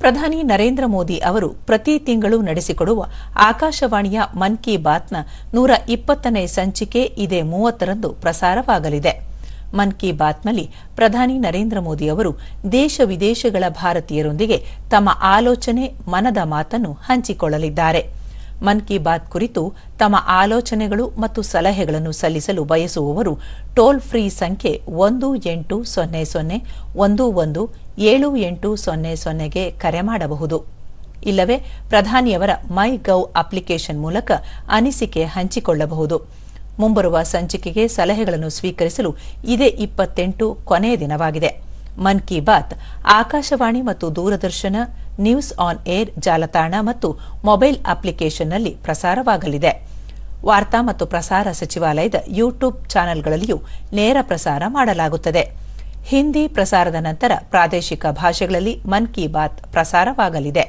ಪ್ರಧಾನಿ ನರೇಂದ್ರ ಮೋದಿ ಅವರು ಪ್ರತಿ ತಿಂಗಳು ನಡೆಸಿಕೊಡುವ ಆಕಾಶವಾಣಿಯ ಮನ್ ಕಿ ಬಾತ್ನ 120ನೇ ಸಂಚಿಕೆ ಇದೇ 30ರಂದು ಪ್ರಸಾರವಾಗಲಿದೆ. ಮನ್ ಕಿ ಬಾತ್ನಲ್ಲಿ ಪ್ರಧಾನಿ ನರೇಂದ್ರ ಮೋದಿ ಅವರು ದೇಶ ವಿದೇಶಗಳ ಭಾರತೀಯರೊಂದಿಗೆ ತಮ್ಮ ಆಲೋಚನೆ ಮನದ ಮಾತನ್ನು ಹಂಚಿಕೊಳ್ಳಲಿದ್ದಾರೆ. ಮನ್ ಕಿ ಬಾತ್ ಕುರಿತು ತಮ್ಮ ಆಲೋಚನೆಗಳು ಮತ್ತು ಸಲಹೆಗಳನ್ನು ಸಲ್ಲಿಸಲು ಬಯಸುವವರು ಟೋಲ್ ಫ್ರೀ ಸಂಖ್ಯೆ 1800117800ಗೆ ಕರೆ ಮಾಡಬಹುದು. ಇಲ್ಲವೇ ಪ್ರಧಾನಿಯವರ ಮೈ ಗೌ ಅಪ್ಲಿಕೇಶನ್ ಮೂಲಕ ಅನಿಸಿಕೆ ಹಂಚಿಕೊಳ್ಳಬಹುದು. ಮುಂಬರುವ ಸಂಚಿಕೆಗೆ ಸಲಹೆಗಳನ್ನು ಸ್ವೀಕರಿಸಲು ಇದೇ 28 ಕೊನೆಯ ದಿನವಾಗಿದೆ. ಮನ್ ಕಿ ಬಾತ್ ಆಕಾಶವಾಣಿ ಮತ್ತು ದೂರದರ್ಶನ, ನ್ಯೂಸ್ ಆನ್ ಏರ್ ಜಾಲತಾಣ ಮತ್ತು ಮೊಬೈಲ್ ಅಪ್ಲಿಕೇಶನ್ನಲ್ಲಿ ಪ್ರಸಾರವಾಗಲಿದೆ. ವಾರ್ತಾ ಮತ್ತು ಪ್ರಸಾರ ಸಚಿವಾಲಯದ ಯೂಟ್ಯೂಬ್ ಚಾನೆಲ್ಗಳಲ್ಲಿಯೂ ನೇರ ಪ್ರಸಾರ ಮಾಡಲಾಗುತ್ತದೆ. ಹಿಂದಿ ಪ್ರಸಾರದ ನಂತರ ಪ್ರಾದೇಶಿಕ ಭಾಷೆಗಳಲ್ಲಿ ಮನ್ ಕಿ ಬಾತ್ ಪ್ರಸಾರವಾಗಲಿದೆ.